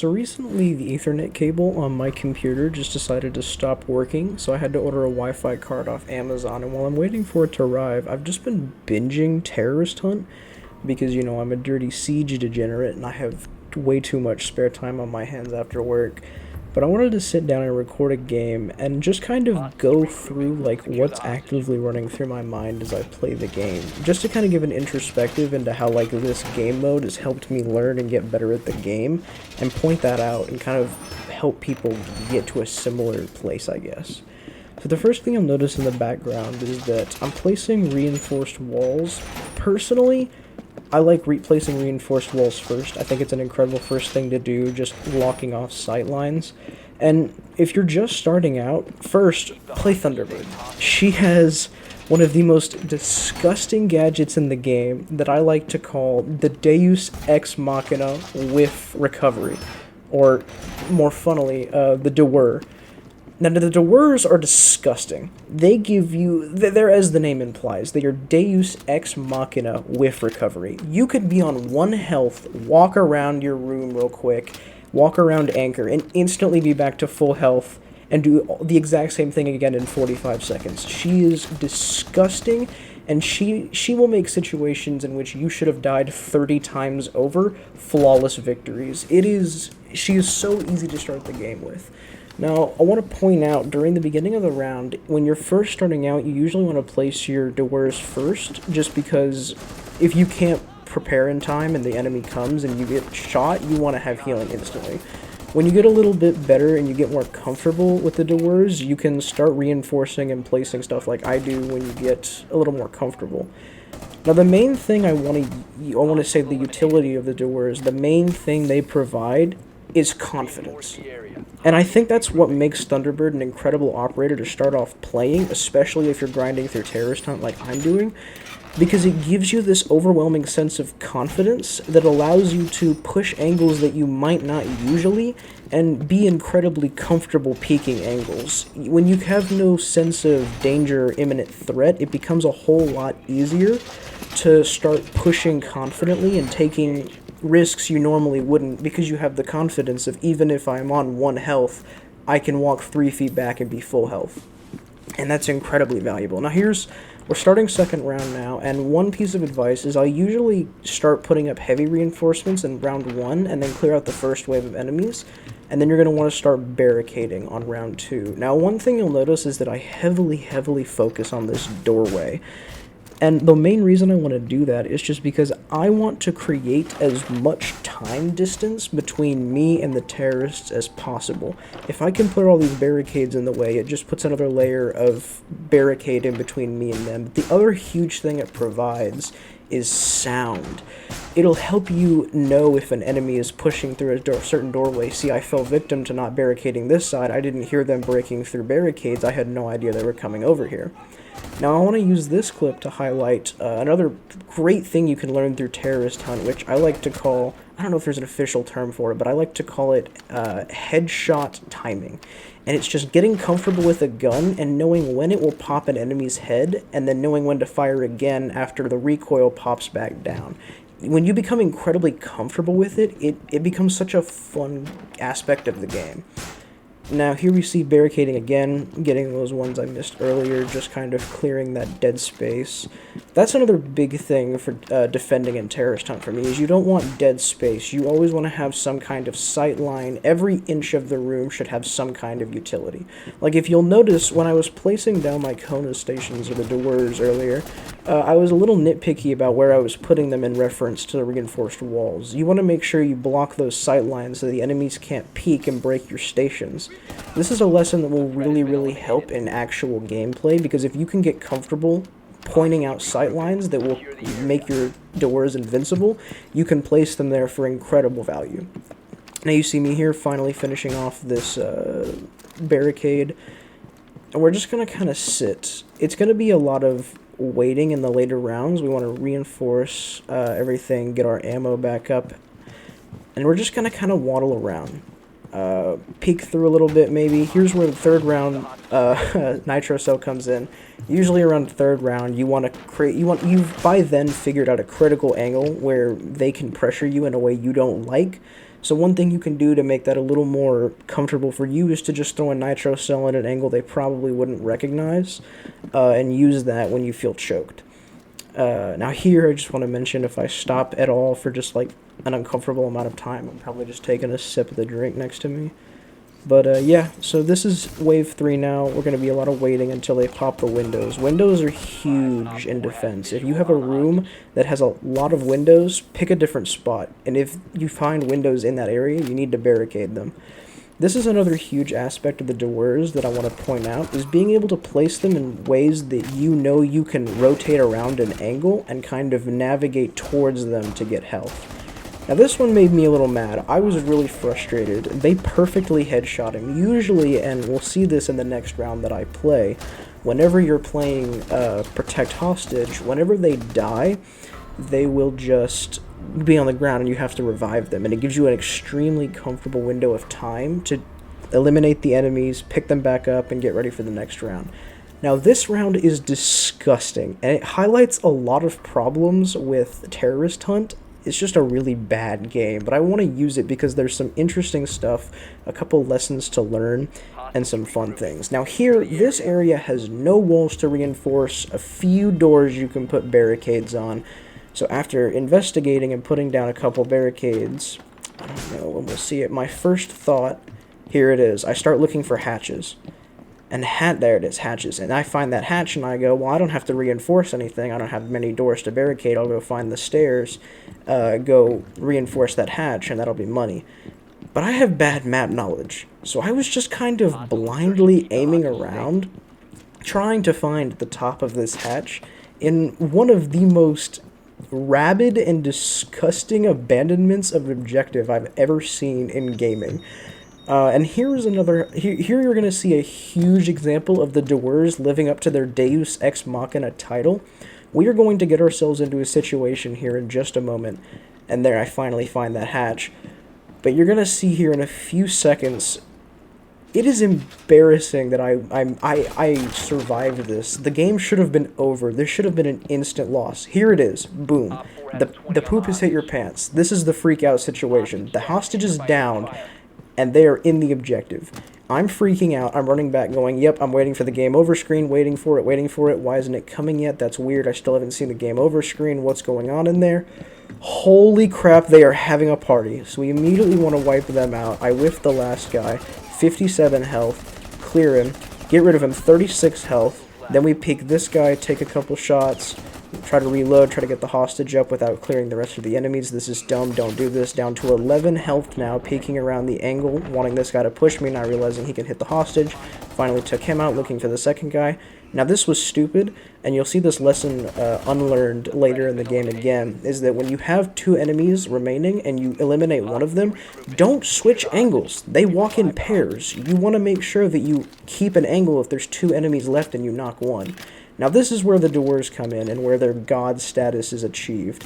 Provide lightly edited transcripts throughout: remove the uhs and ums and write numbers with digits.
So recently the Ethernet cable on my computer just decided to stop working, so I had to order a Wi-Fi card off Amazon, and while I'm waiting for it to arrive, I've just been binging Terrorist Hunt because, I'm a dirty siege degenerate and I have way too much spare time on my hands after work. But I wanted to sit down and record a game and just kind of go through like what's actively running through my mind as I play the game. Just to kind of give an introspective into how like this game mode has helped me learn and get better at the game and point that out and kind of help people get to a similar place, I guess. So the first thing you'll notice in the background is that I'm placing reinforced walls. Personally, I like placing reinforced walls first. I think it's an incredible first thing to do, just blocking off sight lines. And if you're just starting out, first, play Thunderbird. She has one of the most disgusting gadgets in the game that I like to call the Deus Ex Machina with recovery. Or, more funnily, the Dewar. Now, the Dewars are disgusting. They give you, they're as the name implies, they are Deus Ex Machina with recovery. You could be on 1 health, walk around your room real quick, walk around Anchor, and instantly be back to full health, and do the exact same thing again in 45 seconds. She is disgusting, and she will make situations in which you should have died 30 times over flawless victories. She is so easy to start the game with. Now, I want to point out, during the beginning of the round, when you're first starting out, you usually want to place your Dewars first, just because if you can't prepare in time and the enemy comes and you get shot, you want to have healing instantly. When you get a little bit better and you get more comfortable with the Dewars, you can start reinforcing and placing stuff like I do when you get a little more comfortable. Now, the main thing I want to say the utility of the Dewars, the main thing they provide is confidence. And I think that's what makes Thunderbird an incredible operator to start off playing, especially if you're grinding through Terrorist Hunt like I'm doing, because it gives you this overwhelming sense of confidence that allows you to push angles that you might not usually and be incredibly comfortable peeking angles. When you have no sense of danger or imminent threat, it becomes a whole lot easier to start pushing confidently and taking risks you normally wouldn't, because you have the confidence of, even if I'm on 1 health, I can walk 3 feet back and be full health. And that's incredibly valuable. Now we're starting second round now, and one piece of advice is I usually start putting up heavy reinforcements in round 1 and then clear out the first wave of enemies, and then you're going to want to start barricading on round 2. Now, one thing you'll notice is that I heavily focus on this doorway. And the main reason I want to do that is just because I want to create as much time distance between me and the terrorists as possible. If I can put all these barricades in the way, it just puts another layer of barricade in between me and them. But the other huge thing it provides is sound. It'll help you know if an enemy is pushing through a certain doorway. See, I fell victim to not barricading this side. I didn't hear them breaking through barricades. I had no idea they were coming over here. Now, I want to use this clip to highlight another great thing you can learn through Terrorist Hunt, which I like to call, I don't know if there's an official term for it, but I like to call it headshot timing. And it's just getting comfortable with a gun and knowing when it will pop an enemy's head, and then knowing when to fire again after the recoil pops back down. When you become incredibly comfortable with it, it becomes such a fun aspect of the game. Now, here we see barricading again, getting those ones I missed earlier, just kind of clearing that dead space. That's another big thing for defending in Terrorist Hunt for me, is you don't want dead space. You always want to have some kind of sight line. Every inch of the room should have some kind of utility. Like, if you'll notice, when I was placing down my Kona stations, or the Dewars earlier, I was a little nitpicky about where I was putting them in reference to the reinforced walls. You want to make sure you block those sight lines so the enemies can't peek and break your stations. This is a lesson that will really help in actual gameplay, because if you can get comfortable pointing out sight lines that will make your doors invincible, you can place them there for incredible value. Now you see me here finally finishing off this barricade, and we're just going to kind of sit. It's going to be a lot of waiting in the later rounds. We want to reinforce everything, get our ammo back up, and we're just going to kind of waddle around. peek through a little bit maybe. Here's where the third round nitro cell comes in. Usually around the third round, you want to create, you've by then figured out a critical angle where they can pressure you in a way you don't like. So one thing you can do to make that a little more comfortable for you is to just throw a nitro cell at an angle they probably wouldn't recognize, and use that when you feel choked. Now here, I just want to mention, if I stop at all for just like an uncomfortable amount of time, I'm probably just taking a sip of the drink next to me. But yeah, so this is wave 3 now. We're going to be a lot of waiting until they pop the windows. Windows are huge in defense. If you have a room that has a lot of windows, pick a different spot. And if you find windows in that area, you need to barricade them. This is another huge aspect of the doors that I want to point out, is being able to place them in ways that you know you can rotate around an angle and kind of navigate towards them to get health. Now this one made me a little mad. I was really frustrated. They perfectly headshot him. Usually, and we'll see this in the next round that I play, whenever you're playing Protect Hostage, whenever they die, they will just be on the ground and you have to revive them. And it gives you an extremely comfortable window of time to eliminate the enemies, pick them back up, and get ready for the next round. Now this round is disgusting, and it highlights a lot of problems with Terrorist Hunt. It's just a really bad game, but I want to use it because there's some interesting stuff, a couple lessons to learn, and some fun things. Now here, this area has no walls to reinforce, a few doors you can put barricades on. So after investigating and putting down a couple barricades, I don't know when we'll see it, my first thought, here it is, I start looking for hatches. And there it is, hatches. And I find that hatch and I go, well, I don't have to reinforce anything. I don't have many doors to barricade. I'll go find the stairs, go reinforce that hatch, and that'll be money. But I have bad map knowledge. So I was just kind of blindly aiming around, trying to find the top of this hatch in one of the most rabid and disgusting abandonments of objective I've ever seen in gaming. And here's another, here you're going to see a huge example of the doers living up to their Deus Ex Machina title. We are going to get ourselves into a situation here in just a moment, and there I finally find that hatch. But you're going to see here in a few seconds, it is embarrassing that I survived this. The game should have been over. There should have been an instant loss. Here it is. Boom. The poop has hit your pants. This is the freak out situation. The hostage is down, and they are in the objective. I'm freaking out. I'm running back going, yep, I'm waiting for the game over screen, waiting for it. Why isn't it coming yet? That's weird. I still haven't seen the game over screen. What's going on in there? Holy crap, they are having a party. So we immediately want to wipe them out. I whiffed the last guy. 57 health. Clear him. Get rid of him. 36 health. Then we peek this guy, take a couple shots, try to reload, try to get the hostage up without clearing the rest of the enemies. This is dumb, don't do this. Down to 11 health now, peeking around the angle, wanting this guy to push me, not realizing he can hit the hostage. Finally took him out, looking for the second guy. Now this was stupid, and you'll see this lesson unlearned later in the game again, is that when you have two enemies remaining and you eliminate one of them, don't switch angles. They walk in pairs. You want to make sure that you keep an angle if there's two enemies left and you knock one. Now this is where the doors come in and where their god status is achieved.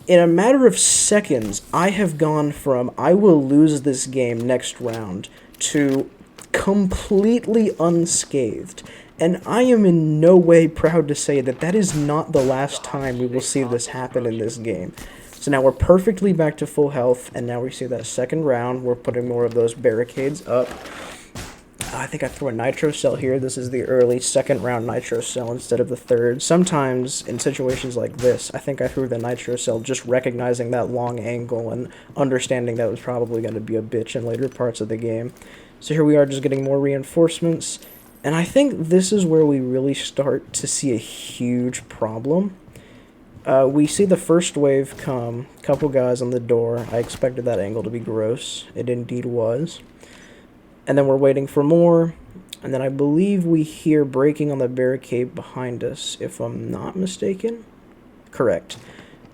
In a matter of seconds, I have gone from I will lose this game next round to completely unscathed. And I am in no way proud to say that that is not the last time we will see this happen in this game. So now we're perfectly back to full health, and now we see that second round, we're putting more of those barricades up. I think I threw a nitro cell here. This is the early second round nitro cell instead of the third. Sometimes in situations like this, I think I threw the nitro cell just recognizing that long angle and understanding that was probably going to be a bitch in later parts of the game. So here we are just getting more reinforcements. And I think this is where we really start to see a huge problem. We see the first wave come, couple guys on the door. I expected that angle to be gross. It indeed was. And then we're waiting for more. And then I believe we hear breaking on the barricade behind us, if I'm not mistaken. Correct.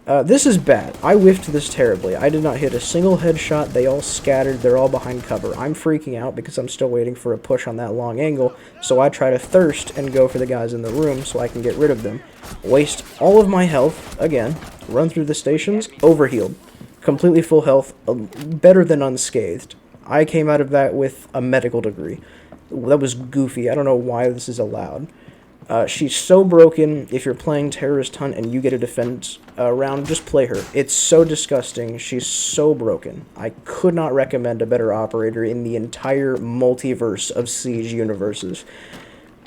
This is bad. I whiffed this terribly. I did not hit a single headshot. They all scattered. They're all behind cover. I'm freaking out because I'm still waiting for a push on that long angle, so I try to thirst and go for the guys in the room so I can get rid of them. Waste all of my health, again, run through the stations, overhealed. Completely full health, better than unscathed. I came out of that with a medical degree. That was goofy. I don't know why this is allowed. She's so broken. If you're playing Terrorist Hunt and you get a defense round, just play her. It's so disgusting. She's so broken. I could not recommend a better operator in the entire multiverse of Siege universes.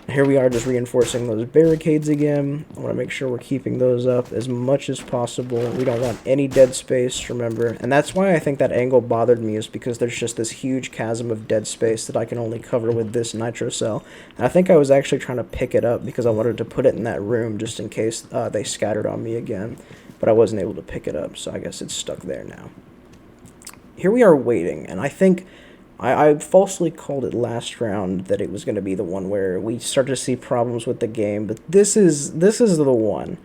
Here we are just reinforcing those barricades again. I want to make sure we're keeping those up as much as possible. We don't want any dead space, remember. And that's why I think that angle bothered me, is because there's just this huge chasm of dead space that I can only cover with this nitro cell. And I think I was actually trying to pick it up because I wanted to put it in that room just in case they scattered on me again. But I wasn't able to pick it up, so I guess it's stuck there now. Here we are waiting, and I think I falsely called it last round that it was going to be the one where we start to see problems with the game, but this is the one.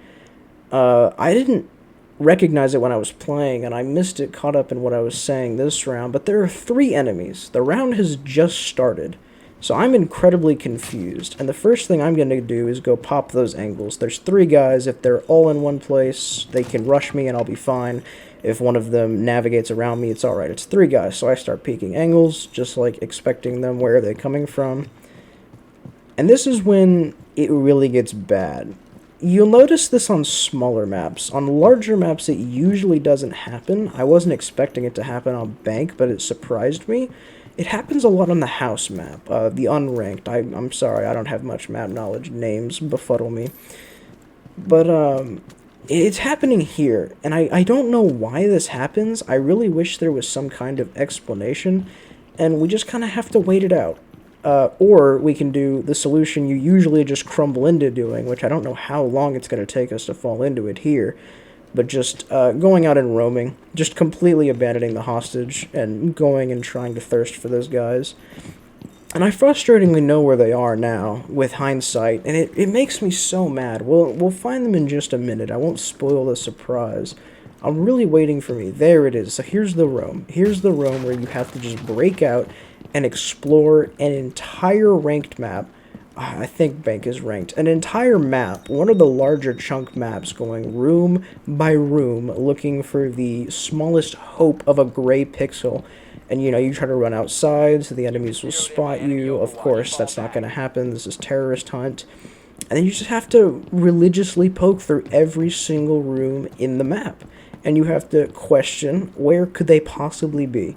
I didn't recognize it when I was playing, and I missed it caught up in what I was saying this round, but there are 3 enemies. The round has just started, so I'm incredibly confused, and the first thing I'm going to do is go pop those angles. There's 3 guys. If they're all in one place, they can rush me and I'll be fine. If one of them navigates around me, it's alright. It's 3 guys, so I start peeking angles, just like expecting them. Where are they coming from? And this is when it really gets bad. You'll notice this on smaller maps. On larger maps, it usually doesn't happen. I wasn't expecting it to happen on Bank, but it surprised me. It happens a lot on the house map, the unranked. I'm sorry, I don't have much map knowledge. Names befuddle me. But, it's happening here, and I don't know why this happens. I really wish there was some kind of explanation, and we just kind of have to wait it out. Or we can do the solution you usually just crumble into doing, which I don't know how long it's going to take us to fall into it here, but just going out and roaming, just completely abandoning the hostage, and going and trying to thirst for those guys. And I frustratingly know where they are now, with hindsight, and it makes me so mad. We'll find them in just a minute. I won't spoil the surprise. I'm really waiting for me. There it is. So here's the roam. Here's the roam where you have to just break out and explore an entire ranked map. I think Bank is ranked. An entire map, one of the larger chunk maps, going room by room, looking for the smallest hope of a gray pixel. And, you know, you try to run outside, so the enemies will spot you. Of course, that's not going to happen. This is Terrorist Hunt. And then you just have to religiously poke through every single room in the map. And you have to question, where could they possibly be?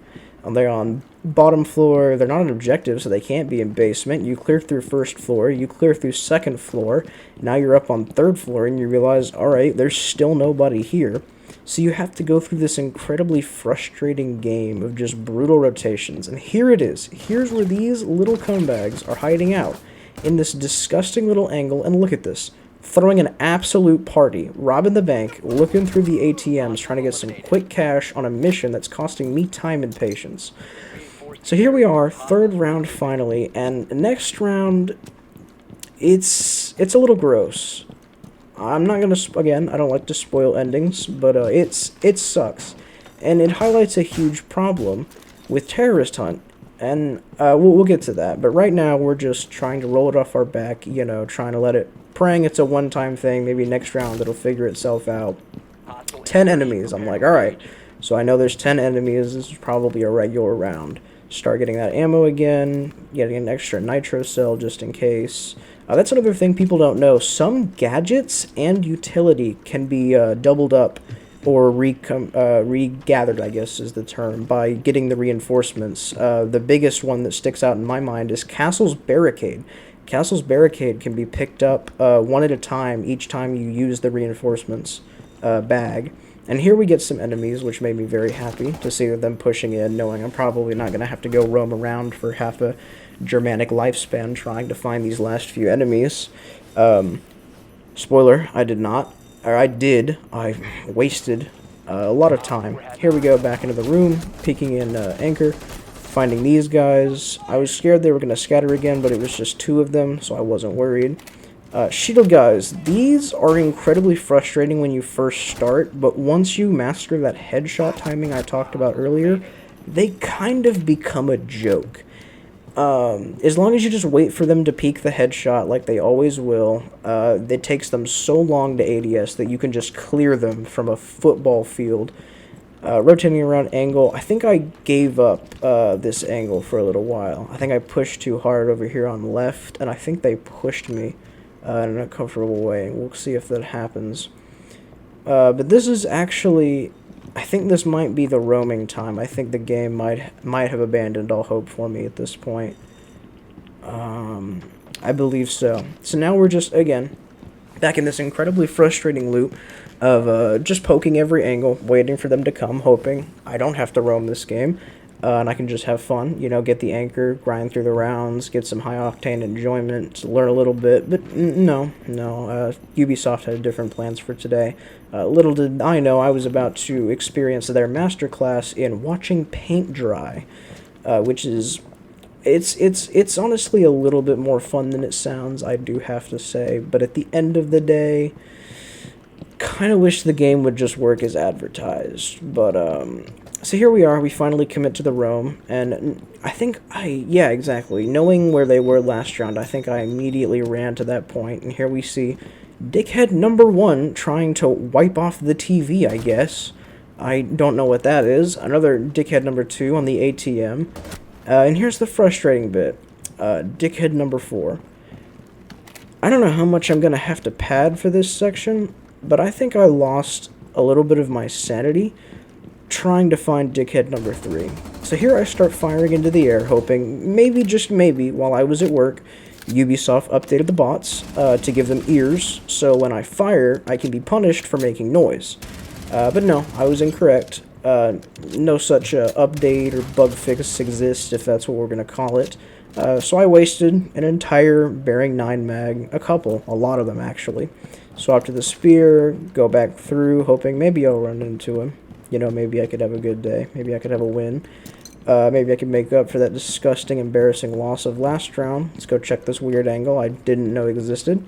They're on bottom floor. They're not an objective, so they can't be in basement. You clear through first floor. You clear through second floor. Now you're up on third floor, and you realize, alright, there's still nobody here. So you have to go through this incredibly frustrating game of just brutal rotations. And here it is. Here's where these little cumbags are hiding out, in this disgusting little angle. And look at this. Throwing an absolute party, robbing the bank, looking through the ATMs, trying to get some quick cash on a mission that's costing me time and patience. So here we are, 3rd round finally, and next round, it's a little gross. I'm not gonna, again, I don't like to spoil endings, but it sucks. And it highlights a huge problem with Terrorist Hunt, and we'll get to that. But right now, we're just trying to roll it off our back, you know, trying to let it, praying it's a one-time thing, maybe next round it'll figure itself out. 10 enemies, I'm like, alright, so I know there's 10 enemies, this is probably a regular round. Start getting that ammo again, getting an extra nitro cell just in case. That's another thing people don't know. Some gadgets and utility can be doubled up or regathered, I guess is the term, by getting the reinforcements. The biggest one that sticks out in my mind is Castle's Barricade. Castle's Barricade can be picked up one at a time each time you use the reinforcements bag. And here we get some enemies, which made me very happy to see them pushing in, knowing I'm probably not going to have to go roam around for half a Germanic lifespan trying to find these last few enemies. Spoiler, I did not. Or I did. I wasted a lot of time. Here we go, back into the room, peeking in Anchor, finding these guys. I was scared they were going to scatter again, but it was just 2 of them, so I wasn't worried. Shield guys, these are incredibly frustrating when you first start, but once you master that headshot timing I talked about earlier, they kind of become a joke. As long as you just wait for them to peek the headshot like they always will, it takes them so long to ADS that you can just clear them from a football field. Rotating around angle, I think I gave up this angle for a little while. I think I pushed too hard over here on left, and I think they pushed me in an uncomfortable way. We'll see if that happens. But this is actually, I think this might be the roaming time. I think the game might have abandoned all hope for me at this point. I believe so. So now we're just, again, back in this incredibly frustrating loop of just poking every angle, waiting for them to come, hoping I don't have to roam this game, and I can just have fun, you know, get the anchor, grind through the rounds, get some high-octane enjoyment, learn a little bit, but no, Ubisoft had different plans for today. Little did I know I was about to experience their masterclass in watching paint dry, which is... It's honestly a little bit more fun than it sounds, I do have to say, but at the end of the day, kind of wish the game would just work as advertised. But so here we are, we finally commit to the roam, and yeah, exactly, knowing where they were last round, I think I immediately ran to that point, and here we see dickhead number 1 trying to wipe off the TV, I guess. I don't know what that is. Another dickhead number 2 on the ATM. And here's the frustrating bit. Dickhead number 4. I don't know how much I'm going to have to pad for this section, but I think I lost a little bit of my sanity trying to find dickhead number 3. So here I start firing into the air, hoping, maybe, just maybe, while I was at work, Ubisoft updated the bots to give them ears, so when I fire, I can be punished for making noise. But no, I was incorrect. No such update or bug fix exists, if that's what we're going to call it. So I wasted an entire bearing 9 mag, a lot of them actually. Swap to the spear, go back through, hoping maybe I'll run into him. You know, maybe I could have a good day. Maybe I could have a win. Maybe I could make up for that disgusting, embarrassing loss of last round. Let's go check this weird angle I didn't know existed.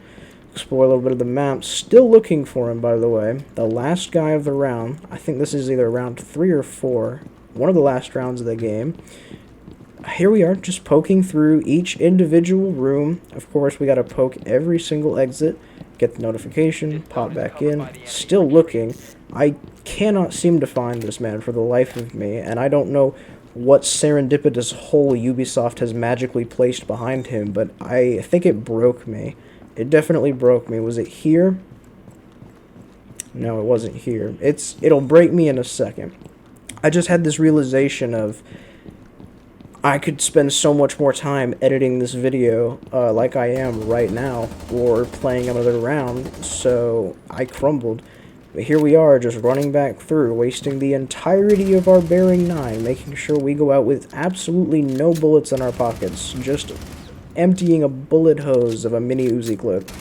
Explore a little bit of the map. Still looking for him, by the way. The last guy of the round. I think this is either round 3 or 4. One of the last rounds of the game. Here we are, just poking through each individual room. Of course, we gotta poke every single exit. Get the notification, pop back in. Still looking. I cannot seem to find this man for the life of me, and I don't know what serendipitous hole Ubisoft has magically placed behind him, but I think it broke me. It definitely broke me. Was it here? No, it wasn't here. It'll break me in a second. I just had this realization of I could spend so much more time editing this video like I am right now, or playing another round, so I crumbled. But here we are, just running back through, wasting the entirety of our bearing 9, making sure we go out with absolutely no bullets in our pockets, just emptying a bullet hose of a mini Uzi clip,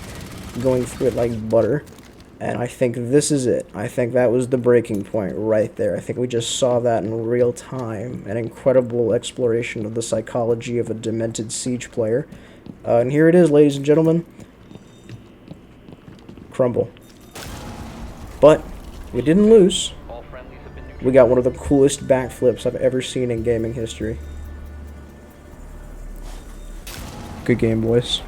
going through it like butter. And I think this is it. I think that was the breaking point right there. I think we just saw that in real time. An incredible exploration of the psychology of a demented Siege player. And here it is, ladies and gentlemen. Crumble. But we didn't lose. We got one of the coolest backflips I've ever seen in gaming history. Good game, boys.